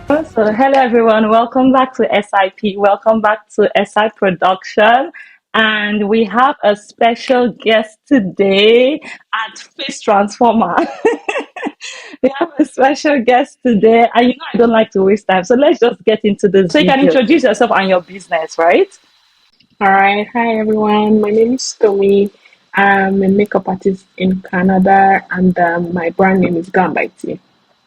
So, hello everyone, welcome back to SIP, welcome back to SI Production. And we have a special guest today at Face Transformer. We have a special guest today, and I don't like to waste time, so let's just get into this. So, you can introduce yourself and your business, right? All right. Hi, everyone. My name is Tommy. I'm a makeup artist in Canada, and my brand name is Glam by Tea.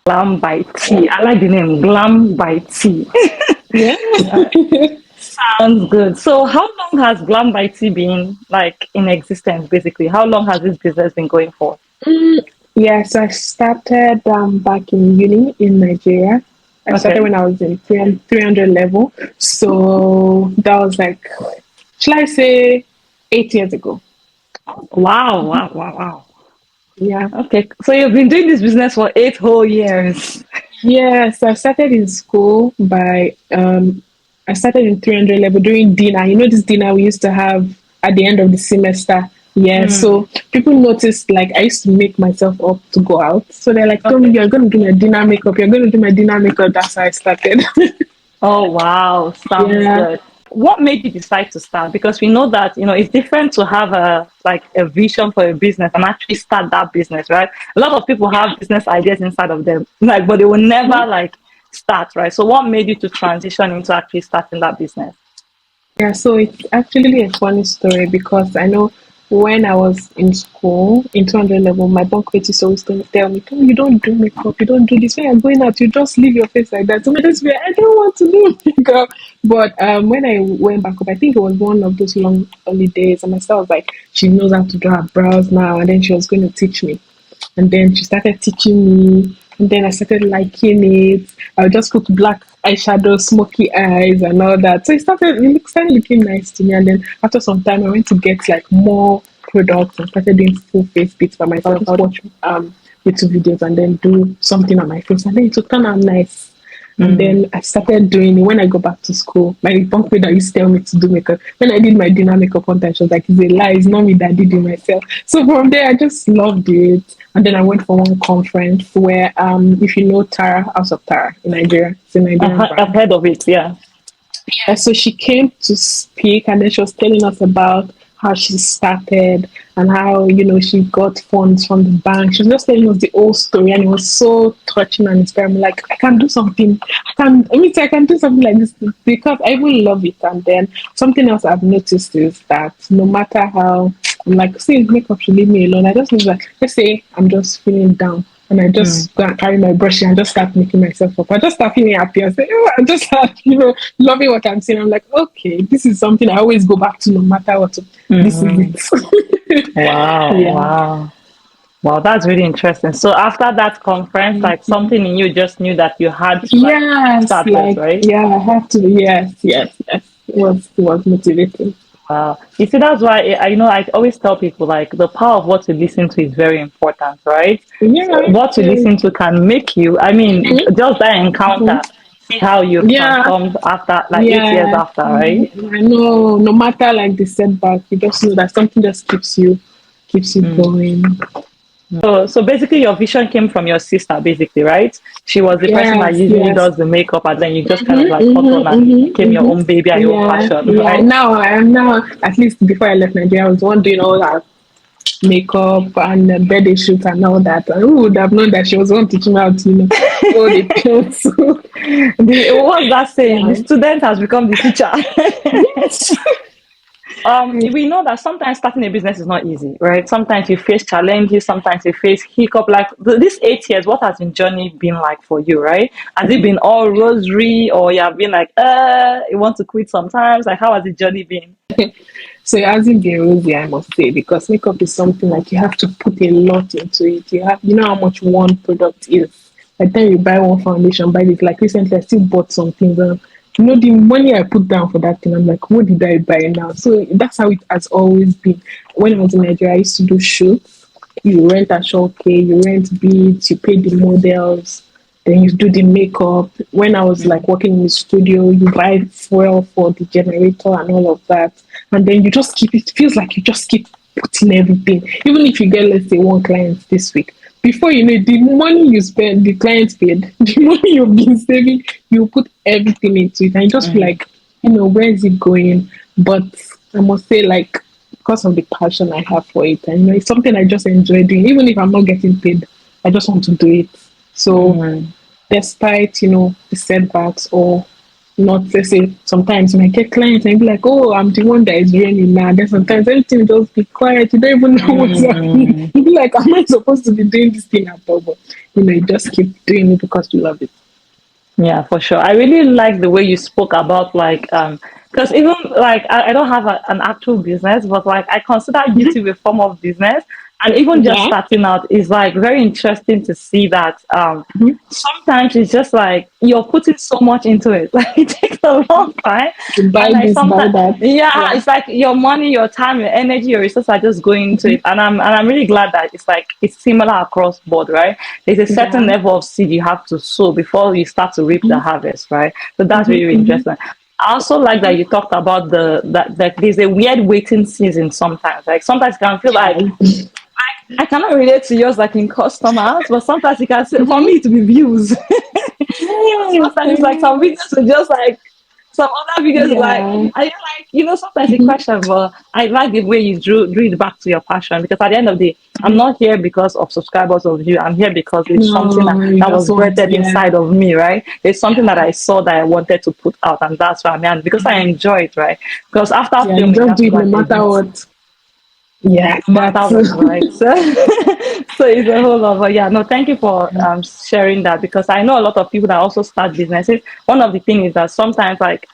Glam by T. I like the name Glam by T. Yeah. Sounds good. So, how long has Glam by T been like in existence? Basically, how long has this business been going for? Mm, yeah, so I started back in uni in Nigeria. I started Okay. when I was in 300 level. So that was like, shall I say, 8 years ago. Wow, wow, wow, wow. Yeah. Okay, so you've been doing this business for 8 whole years. Yes, I started in school I started in 300 level doing dinner. You know, this dinner we used to have at the end of the semester. Yeah, Hmm. so people noticed like I used to make myself up to go out. So they're like, Tommy, Okay. you're going to do my dinner makeup. You're going to do my dinner makeup. That's how I started. Oh, wow. Sounds Yeah. good. What made you decide to start? Because we know that, it's different to have a vision for a business and actually start that business, right? A lot of people have business ideas inside of them, like, but they will never like start, right? So what made you to transition into actually starting that business? Yeah, so it's actually a funny story because I know when I was in school in 200 level, my bunk mate used to always tell me, "Tom, you don't do makeup, you don't do this. When you're going out, you just leave your face like that." So I just be, I don't want to do makeup. But when I went back up, I think it was one of those long holidays, and my sister was like, she knows how to draw her brows now, and then she was going to teach me. And then she started teaching me, and then I started liking it. I would just put black eyeshadow, smoky eyes, and all that. So it started looking nice to me. And then after some time, I went to get like more products and started doing full face bits by myself. I would watch YouTube videos and then do something on my face, and then it would turn out nice. And Mm. then I started doing it when I go back to school. My bunk mate that used to tell me to do makeup. When I did my dinner makeup one time, she was like, "It's a lie. It's not me that did it myself." So from there, I just loved it. And then I went for one conference where, if you know Tara, House of Tara in Nigeria, it's a Nigerian I've brand. heard of it, yeah. Yeah, so she came to speak and then she was telling us about how she started and how, she got funds from the bank. She was just telling us the whole story and it was so touching and inspiring. Like, I can do something. I can do something like this because I even love it. And then something else I've noticed is that no matter how, I'm like, see, makeup should leave me alone. I just need like, let's say I'm just feeling down and I Mm. just go and carry my brush and just start making myself up. I just start feeling happy and say, oh, I just start, loving what I'm seeing. I'm like, okay, this is something I always go back to no matter what. This is Mm. it. Wow, Yeah. wow. Wow, that's really interesting. So after that conference, like Mhm. something in you just knew that you had to like Yes, start this, like, right? yeah, I have to. Yes, yes, yes. It was motivating. Wow. You see, that's why I always tell people like the power of what you listen to is very important, right? So Yeah, what you yeah. listen to can make you. I mean, just that encounter, see how you've Yeah, transformed after like 8 years yeah. after, right? I know. No matter like the setback, you just know that something just keeps you Mm. going. So basically, your vision came from your sister, basically, right? She was the person that Yes, usually yes. does the makeup, and then you just kind of Mm-hmm, like caught on mm-hmm, and it mm-hmm, became your own baby and mm-hmm. your own Yeah, passion, yeah. right? Now I am now. At least before I left Nigeria, I was the one doing all that makeup and birthday shoot and all that. And who would have known that she was the one teaching me how to, all the pills. What's that saying? The Yeah. student has become the teacher. Yes. We know that sometimes starting a business is not easy, right? Sometimes you face challenges, sometimes you face hiccup. Like this 8 years, what has the journey been like for you, right? Has it been all rosary, or you have been like, you want to quit sometimes? Like, how has the journey been? So it hasn't been rosy, I must say, because makeup is something like you have to put a lot into it. You know how much one product is. By the time you buy one foundation, buy this. Like recently, I still bought some things. The money I put down for that thing, I'm like, what did I buy now? So that's how it has always been. When I was in Nigeria, I used to do shoots. You rent a showcase, you rent beads, you pay the models, then you do the makeup. When I was like working in the studio, you buy fuel for the generator and all of that. And then it feels like you just keep putting everything. Even if you get, let's say, one client this week, before you know it, the money you spend, the client paid, the money you've been saving, you put everything into it, and you just feel Mm, like, where is it going? But I must say, like, because of the passion I have for it, and it's something I just enjoy doing, even if I'm not getting paid, I just want to do it. So, mm, despite the setbacks or not, let's say sometimes when I get clients and be like, oh, I'm the one that is raining now. Then sometimes everything will just be quiet. You don't even know what's happening. mm. You be like, am I supposed to be doing this thing at all? But you just keep doing it because you love it. Yeah, for sure. I really like the way you spoke about like because even like I don't have an actual business, but like I consider Mhm. YouTube a form of business, and even just Yeah. starting out is like very interesting to see that Mhm. sometimes it's just like you're putting so much into it, like it takes a long time, You buy and like this, buy sometimes that. yeah, Yeah. it's like your money, your time, your energy, your resources are just going into Mhm. it, and I'm really glad that it's like it's similar across board, right? There's a certain Yeah. level of seed you have to sow before you start to reap the Mhm. harvest, right? So that's Mhm. really, really Mhm. interesting. I also like that you talked about that there's a weird waiting season sometimes. Like sometimes you can feel Yeah. like I cannot relate to yours like in customers, but sometimes you can say for Mhm. me to be views. Yes. Sometimes it's like some videos are just like some other videos like Yeah. I like sometimes a Mhm. question, but I like the way you drew it back to your passion because at the end of the day, I'm Mhm. not here because of subscribers of you. I'm here because it's something No, you that just was want, birthed yeah. inside of me, right? It's something that Yeah. I saw that I wanted to put out, and that's why I'm here. And because I enjoy it, right? Because after Yeah, you filming, you just have do to it go no and matter edit what. Yeah, no matter that's what, right? So, so it's a whole lot. But yeah, no, thank you for sharing that because I know a lot of people that also start businesses. One of the things is that sometimes like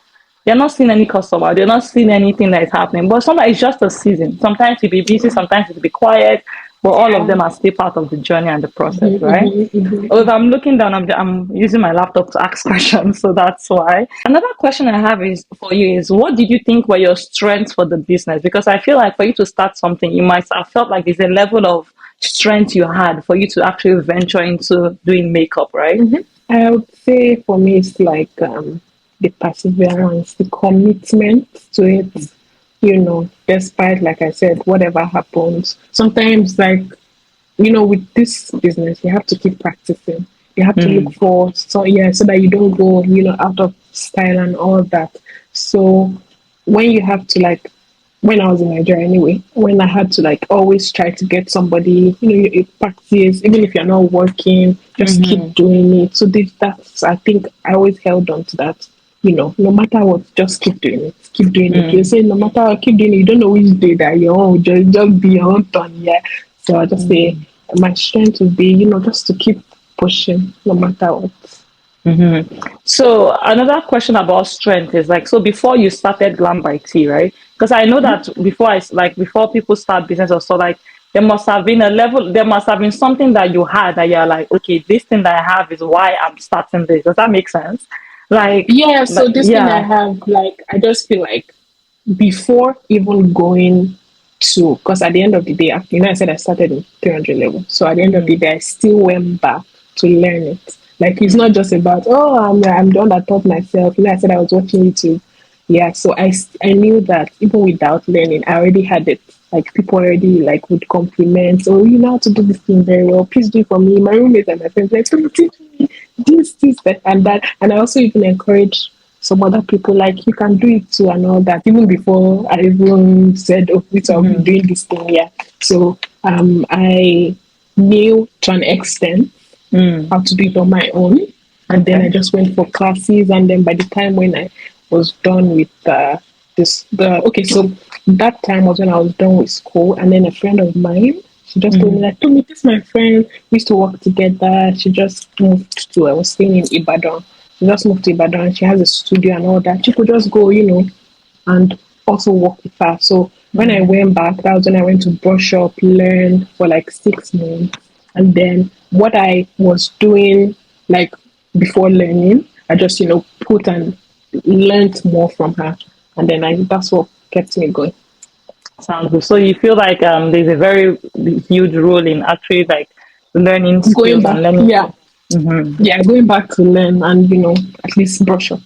they're not seeing any customer, they're not seeing anything that is happening. But sometimes it's just a season. Sometimes you'll be busy, sometimes it'll be quiet, but all of yeah. them are still part of the journey and the process, Mhm, right? mhm, Or if mhm. I'm looking down, I'm using my laptop to ask questions, so that's why. Another question I have is for you is what did you think were your strengths for the business? Because I feel like for you to start something, you might have felt like there's a level of strength you had for you to actually venture into doing makeup, right? I would say for me, it's like the perseverance, the commitment to it. Despite, like I said, whatever happens. Sometimes, like, with this business, you have to keep practicing. You have to look Mm, for, so yeah, so that you don't go, out of style and all that. So when you have to, like, when I was in Nigeria anyway, when I had to like always try to get somebody, you practice, even if you're not working, just keep mm-hmm, doing it. So that's, I think I always held on to that. No matter what, just keep doing it. Keep doing it. You mm, say no matter what, keep doing it. You don't know which day that your own just be your own turn. Yeah. So I just say mm. my strength would be, just to keep pushing no matter what. So another question about strength is like, so before you started Glam by T, right? Because I know that before before people start business or so, like there must have been a level, there must have been something that you had that you're like, okay, this thing that I have is why I'm starting this. Does that make sense? Yeah, so Like this thing I yeah. have, like, I just feel like before even going to, because at the end of the day, I said I started in 300 level. So at the end of the Mm, day, I still went back to learn it. Like, it's not mm, just about, oh, I'm the one that taught myself. I said I was watching YouTube. Yeah, so I knew that even without learning, I already had it. Like, people already like would compliment, oh, you know how to do this thing very well. Please do it for me. My roommates and my friends like, "Please teach me this, that, and that." And I also even encourage some other people like, you can do it too and all that. Even before I even said, oh, which I'll be mm, doing this thing here. So I knew to an extent mm. how to do it on my own. And then I Okay. just went for classes. And then by the time when I was done with so that time was when I was done with school. And then a friend of mine, she just told me, Mm, like, to me, this is my friend. We used to work together. She just moved to, I was staying in Ibadan. She just moved to Ibadan. She has a studio and all that. She could just go, and also work with her. So when I mm, went back, that was when I went to brush up, learn for like 6 months. And then what I was doing, like, before learning, I just, put and learned more from her. And then that's what kept me going. sounds good. So you feel like there's a very huge role in actually like learning Going skills back, and learning. yeah, Mm-hmm. yeah, going back to learn and, at least brush up.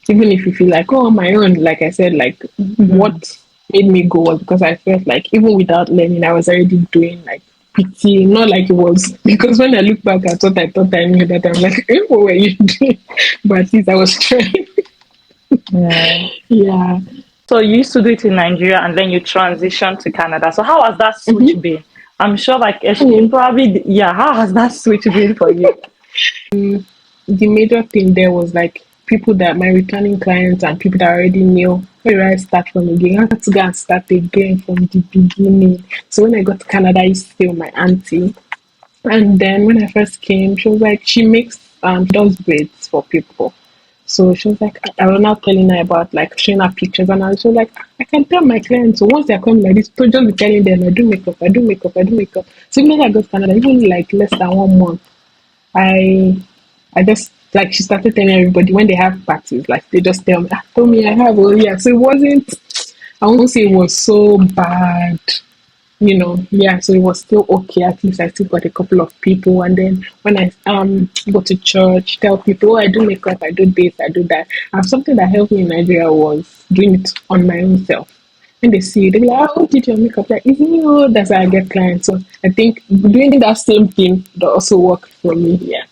Even if you feel like, oh, on my own, like I said, like, Mm-hmm. what made me go was because I felt like even without learning, I was already doing like pity, not like it was. Because when I look back at what I thought I knew, that I'm like, what were you doing? But at least I was trying. Yeah. Yeah. So you used to do it in Nigeria and then you transitioned to Canada. So how has that switch Mm-hmm. been? I'm sure like you Mm. probably, yeah, how has that switch been for you? The major thing there was like people that my returning clients and people that already knew where do I start from again. I had to go and start again from the beginning. So when I got to Canada, I used to stay with my auntie. And then when I first came, she was like, she makes she does braids for people. So she was like, I was now telling her about like showing her pictures, and she was like, I can tell my clients, so once they're coming like this, to just be telling them, I do makeup, I do makeup, I do makeup. So even when I got to Canada, even like less than 1 month, I I just like she started telling everybody when they have parties, like they just tell me, tell me I have, oh yeah. So it wasn't, I won't say it was so bad, yeah, so it was still okay. At least I still got a couple of people. And then when I go to church, tell people, oh, I do makeup, I do this, I do that. And something that helped me in Nigeria was doing it on my own self. When they see it, they'll be like, oh, who did your makeup? Like, it's me. Oh, that's how I get clients. So I think doing that same thing that also worked for me. Yeah.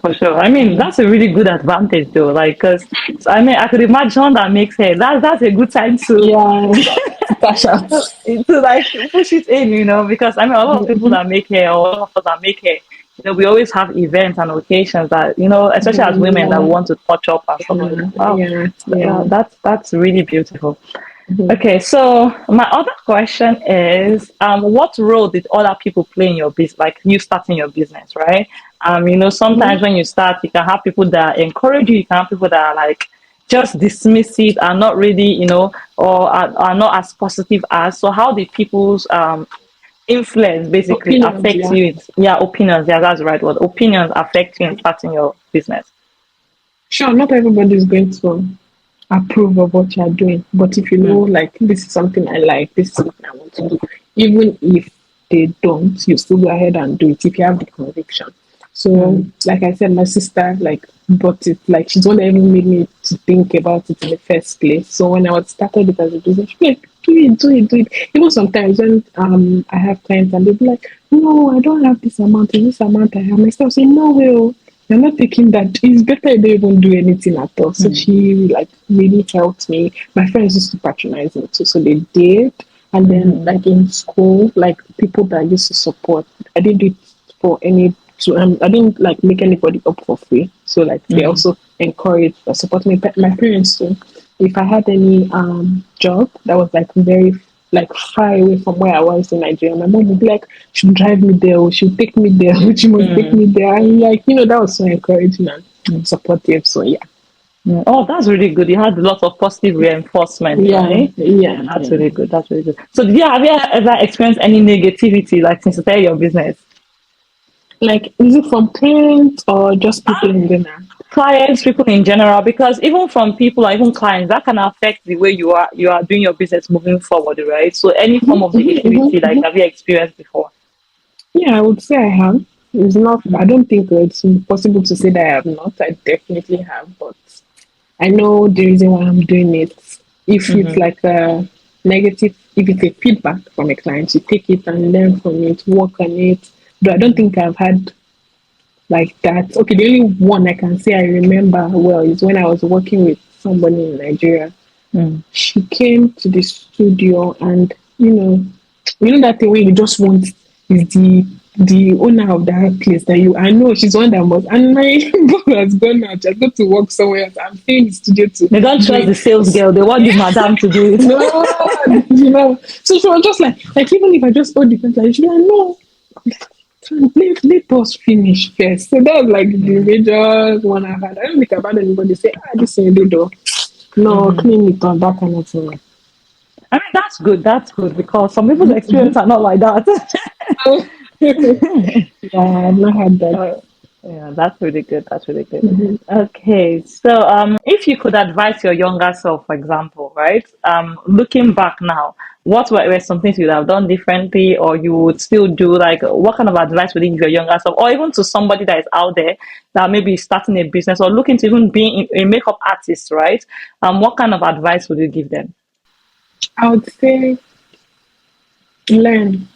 For sure. I mean, that's a really good advantage though. Like, cause I mean, I could imagine that makes hair. That's a good time Yeah. Cash out. to like push it in, because I mean, a lot of people that make hair or a lot of us that make hair, we always have events and occasions that, especially as women that Yeah. want to touch up and stuff like that. Wow. Yeah. Yeah. That's really beautiful. Mhm. Okay, so my other question is, what role did other people play in your business, like you starting your business, right? Sometimes Mhm. when you start, you can have people that encourage you, you can have people that are like just dismiss it, are not really, or are not as positive as. So how did people's influence basically Opinions, affect yeah. you? Yeah, opinions. Yeah, that's the right word. Opinions affect you in starting your business. Sure, not everybody is going to approve of what you're doing, but if you know, Mm, like, this is something I like, this is something I want to do, even if they don't, you still go ahead and do it if you have the conviction. So, mm, like I said, my sister, like, bought it, like, she's the one that even made me to think about it in the first place. So, when I was started it as a business, she's like, do it, do it, do it. Even sometimes when I have clients and they'll be like, no, I don't have this amount, and this amount I have. My sister will say, no, will. You're not taking that. It's better you don't even do anything at all. So mm, she like really helped me. My friends used to patronize me too, so they did. And then mm, like in school, like people that used to support, I didn't do it for any. So I didn't like make anybody up for free. So like they mm, also encouraged or support me. My parents too. If I had any job that was like very like far away from where I was in Nigeria, my mom would be like, she'd drive me there, or she'd take me there, she must take mm, me there. And like, that was so encouraging and mm. supportive. So yeah. Mm. Oh, that's really good. You had a lot of positive reinforcement, Yeah, right? yeah, Yeah, that's yeah. really good. That's really good. So, have you ever experienced any negativity, like since you started your business? Like, is it from parents or just people in general? Clients, people in general, because even from people or even clients, that can affect the way you are doing your business moving forward, right? So, any form of negativity, like have you experienced before? Yeah, I would say I have. It's not, I Mm, don't think it's possible to say that I have not. I definitely have, but I know the reason why I'm doing it. If it's mm-hmm, like a negative, if it's a feedback from a client, you take it and learn from it, work on it. But I don't mm, think I've had like that. Okay, the only one I can say I remember well is when I was working with somebody in Nigeria. mm, She came to the studio and that thing where you just want is the owner of that place that you I know she's one that must and my boss has gone out. Just got to work somewhere else. I'm staying in the studio to they don't do trust the sales it. girl. They want the madam to do it. No, So she was just like even if I just hold the pen, like she'd be like, no, let us finish first. So that was like the Mm, major one I've had. I don't think I've had anybody say, this thing they do. No, mhm. clean it on that kind of thing. I mean, that's good. That's good because some people's experience are not like that. Yeah, I've not had that. Uh, yeah, that's really good. That's really good. Mhm. Okay, so if you could advise your younger self, for example, right? Looking back now, what were some things you would have done differently, or you would still do? Like, what kind of advice would you give your younger self, or even to somebody that is out there that may be starting a business or looking to even be a makeup artist, right? What kind of advice would you give them? I would say learn.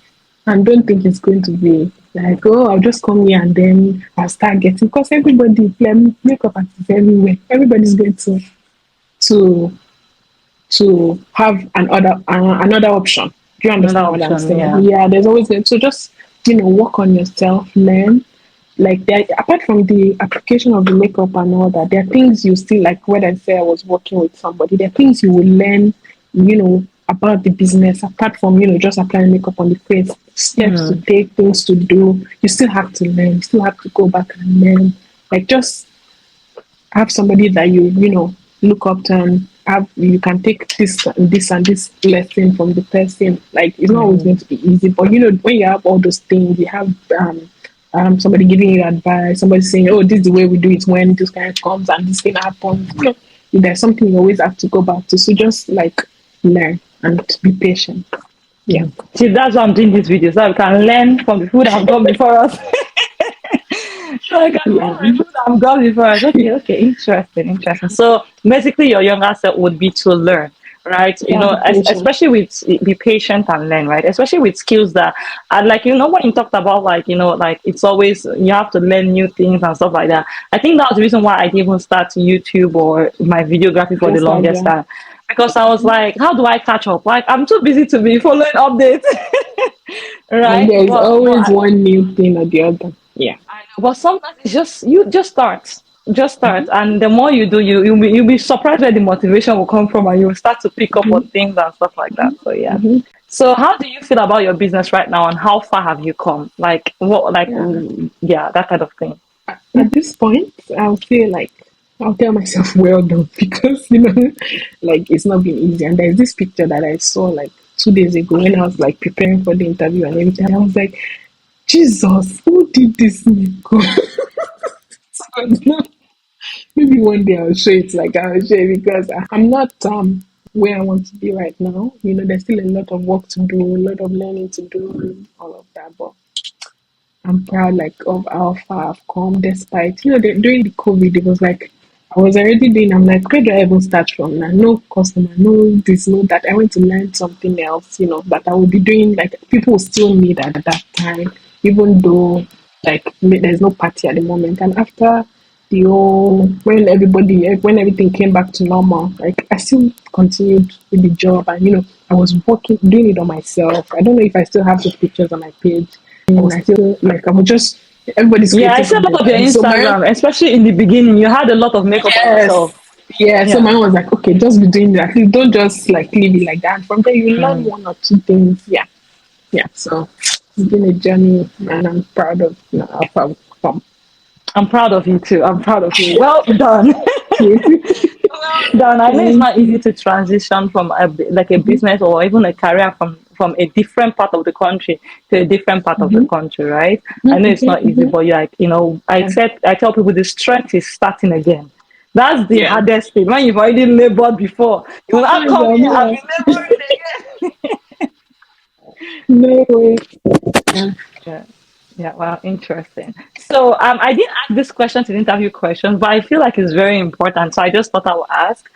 and don't think it's going to be like, oh, I'll just come here and then I'll start getting, because everybody, like, makeup artists everywhere. Everybody's going to have another option. Do you Another understand what I'm option, saying? yeah. Yeah, there's always going. So just work on yourself, learn. Like there, apart from the application of the makeup and all that, there are things you still, like when I say I was working with somebody. There are things you will learn, about the business apart from just applying makeup on the face. Steps to Hmm. take, things to do. You still have to learn. You still have to go back and learn. Like just have somebody that you look up to, and have you can take this and this lesson from the person. Like it's not always Hmm. going to be easy, but when you have all those things, you have somebody giving you advice, somebody saying, oh, this is the way we do it when this kind of comes and this thing happens. There's something you always have to go back to. So just like learn and be patient. Yeah. See, that's why I'm doing this video, so we can learn from the food that have gone before us. So I can Yeah. learn from the food that have gone before us. Okay, okay, interesting, interesting. So basically, your younger self would be to learn, right? Yeah, be patient. Especially with be patient and learn, right? Especially with skills that are like when you talked about like like it's always you have to learn new things and stuff like that. I think that was the reason why I didn't even start YouTube or my videography for the longest Instagram. time, because I was like, how do I catch up? Like I'm too busy to be following updates. And Right? there's always But one new thing or the other. Yeah. I know, but sometimes it's just start, and the more you do, you'll be surprised where the motivation will come from, and you'll start to pick up on things and stuff like that. So yeah. Hmm. So how do you feel about your business right now, and how far have you come? Like what, like Yeah. yeah, that kind of thing. At this point, I'll feel like I'll tell myself well done because like it's not been easy. And there's this picture that I saw like 2 days ago when I was like preparing for the interview and everything. I was like, Jesus, who did this? So, maybe one day I'll show it. Like I'll show it because I'm not where I want to be right now. There's still a lot of work to do, a lot of learning to do, all of that. But I'm proud like of how far I've come despite during the COVID it was like I was already doing. I'm like, where do I even start from now? No customer, no this, no that. I want to learn something else, that I will be doing. Like people will still need at that time, even though like there's no party at the moment. And after the whole when everything came back to normal, like I still continued with the job, and I was working doing it on myself. I don't know if I still have those pictures on my page. And I feel like I was just everybody's Yeah, I creating see a lot content, of your right? So my own, Instagram, especially in the beginning. You had a lot of makeup on yes, yourself. yeah. So Yeah. my own was like, okay, just be doing that. Don't just like leave it like that. From there, you learn Mm. one or two things. Yeah, yeah. So it's been a journey, and I'm proud of how far we've come. I'm proud of you too. I'm proud of you. Well done. Well done. I know it's Thank not easy to transition from like a you. business or even a career from a different part of the country to a different part of the Mm-hmm. country, right? I know it's Mm-hmm. not easy, Hmm. but you're like, Yeah, I tell people the strength is starting again. That's the yeah. hardest thing. When you've already labored before, you will not Sometimes come I'll here be and like, be laboring no way. Yeah. again. Yeah, wow, interesting. So I didn't ask this question to the interview questions, but I feel like it's very important. So I just thought I would ask.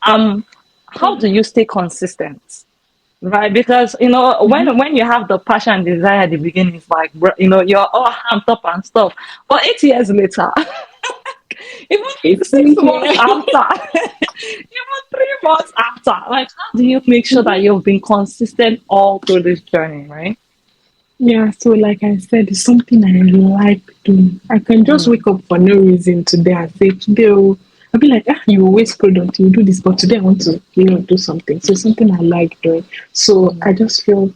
Um, how do you stay consistent? Right, because when you have the passion and desire at the beginning, it's like you're all amped up and stuff. But 8 years later, even It's 6 months yeah. after, even 3 months after, like how do you make sure that you've been consistent all through this journey, right? Yeah, so like I said, it's something I like doing. I can just Mm, wake up for no reason today and say, today, I'll be like, you always product, you do this, but today I want to, do something. So something I like doing. So I mm, just feel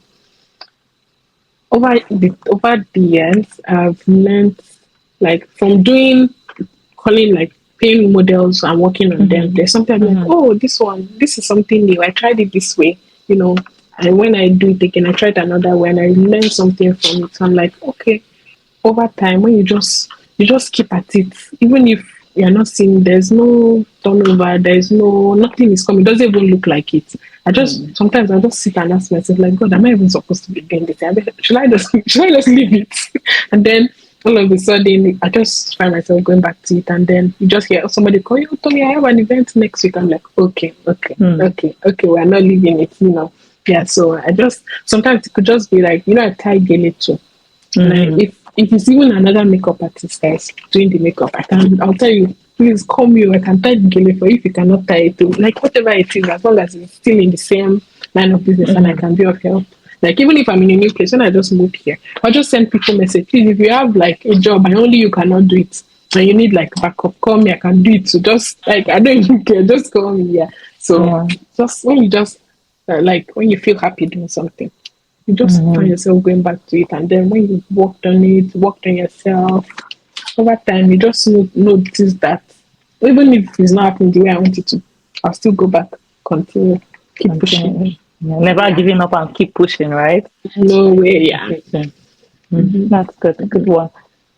over the years, I've learned like from doing calling like paying models and working on them. mhm, There's something I'm like, mhm, oh, this is something new. I tried it this way, you know. And when I do it again, I tried another way and I learned something from it. So I'm like, okay, over time when you just keep at it, even if you're not seeing there's no turnover, there's no nothing is coming, it doesn't even look like it. mm. I just sit and ask myself like, God, am I even supposed to be doing this? Should I just leave it? And then all of a sudden I just find myself going back to it, and then you just hear somebody call you, Tommy, I have an event next week. I'm like, okay, okay, Mm. okay, okay, we're not leaving it. Yeah, so I just sometimes it could just be like, I tie gele too. Like Mm-hmm. if it's even another makeup artist that is doing the makeup, I'll tell you, please call me. I can tie the gele for you if you cannot tie it too. Like whatever it is, as long as it's still in the same line of business and I Mm-hmm. can be of help. Like even if I'm in a new place, when I just moved here, I'll just send people message. Please, if you have like a job and only you cannot do it, and you need like backup, call me. I can do it. So just like I don't even care. Just call me. Yeah. So Yeah. just when you just like when you feel happy doing something, you just find Mm-hmm. yourself going back to it, and then when you worked on it, worked on yourself over time, you just notice that even if it's not happening the way I want it to, I'll still go back, continue, keep pushing. Continue. Yeah, never Yeah, giving up and keep pushing, right? no way. Keep Yeah. pushing. Mm-hmm. That's good. Good one.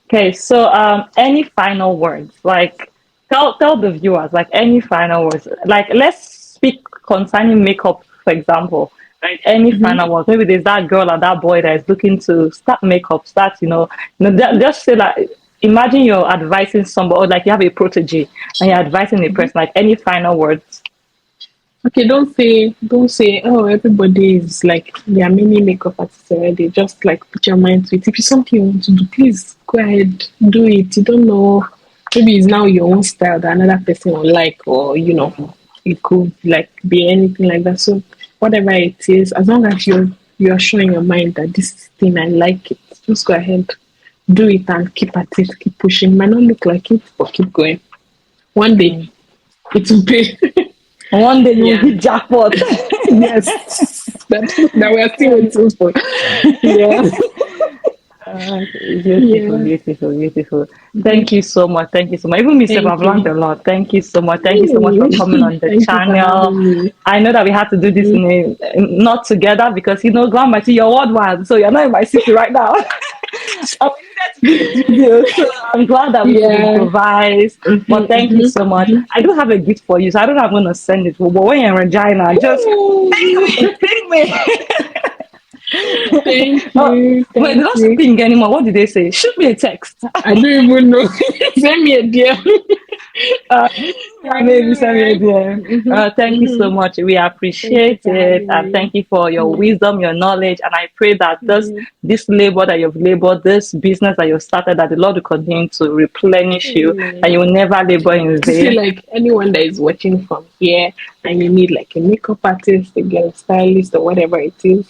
Okay, so any final words? Like, tell the viewers like any final words. Like, let's speak concerning makeup, for example. Like any Mm-hmm. final words. Maybe there's that girl or that boy that is looking to start makeup. Start, just say like. Imagine you're advising somebody, or like you have a protege, and you're advising a Mm-hmm. person. Like any final words. Okay, don't say, oh, everybody is like, there are many makeup artists already. Just like put your mind to it. If it's something you want to do, please go ahead, do it. You don't know, maybe it's now your own style that another person will like, or it could like be anything like that. So whatever it is, as long as you're showing your mind that this thing I like it, just go ahead, do it and keep at it, keep pushing. Might not look like it, but keep going. One day Mm. it will pay. One day you will Yeah. hit jackpot. Yes, that we are still waiting for. Yeah, Beautiful, yeah. beautiful, beautiful. Mhm. Thank you so much. Thank you so much. Even myself, Thank I've learned you. a lot. Thank you so much. Thank you so much for coming Mm. on the Thank you for channel. having me. I know that we had to do this Mhm. not together because Glam, I see you're world one, so you're not in my city right now. And we needed to do this video, so I'm glad that we could Yeah. improvise. But Mhm, thank you mhm, so much. mhm. I do have a gift for you, so I don't know if I'm going to send it. But when you're in Regina, just ping me. Thank Oh, you. wait, they Thank don't you. ping anymore. What did they say? Shoot me a text. I don't even know. Send me a deal. Uh, I maybe know, send me a right? DM. Mhm, Thank you so mhm. much. We Thank you appreciate for it, having and me. thank you for your Yeah. wisdom, your knowledge. And I pray that Mhm. this labor that you've labored, this business that you've started, that the Lord will continue to replenish you, and Amen. you will never labor in To say vain. like anyone that is watching from here and you need like a makeup artist, a girl stylist or whatever it is,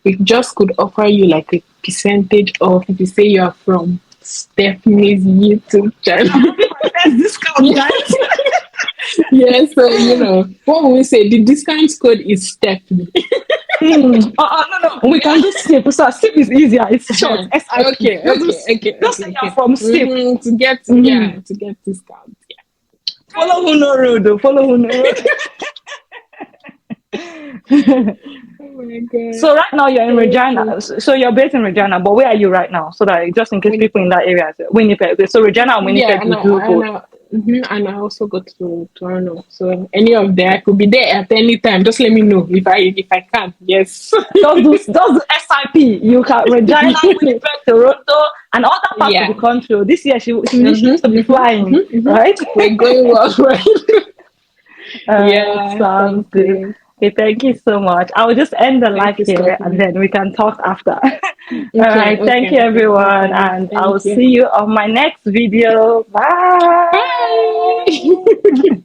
we just could offer you like a percentage off if you say you are from Stephanie's YouTube I'm channel. having my first discount, Yeah, guys. yeah, so what will we say? The discount code is Stephanie. No. We can do SIP. So SIP is easier. It's short. SIP. Okay, Just do okay, SIP. okay, Just okay, say you're okay. from SIP. Yeah, to get discount. Follow who no road, though. Follow who no road. Oh my god. So right now you're in Thank you. Regina. So you're based in Regina, but where are you right now? So that just in case people in Winnipeg. that area, Winnipeg. Okay, so Regina and Yeah, Winnipeg, you do both. and I also go to Toronto. So any of them, I could be there at any time. Just let me know if I can. Yes. Just do SIP. You can Regina, Winnipeg, Toronto, and other parts of the Yeah. country. This year she needs to be flying, Mm-hmm. right? We're going well, right? Yeah. Sounds Thank good. you. Okay, thank you so much. I will just end the live Thank you, here and Stephanie. then we can talk after. All Okay. right, thank Okay. you Okay. No everyone, problem. and I will Thank you. see you on my next video. Bye. Bye.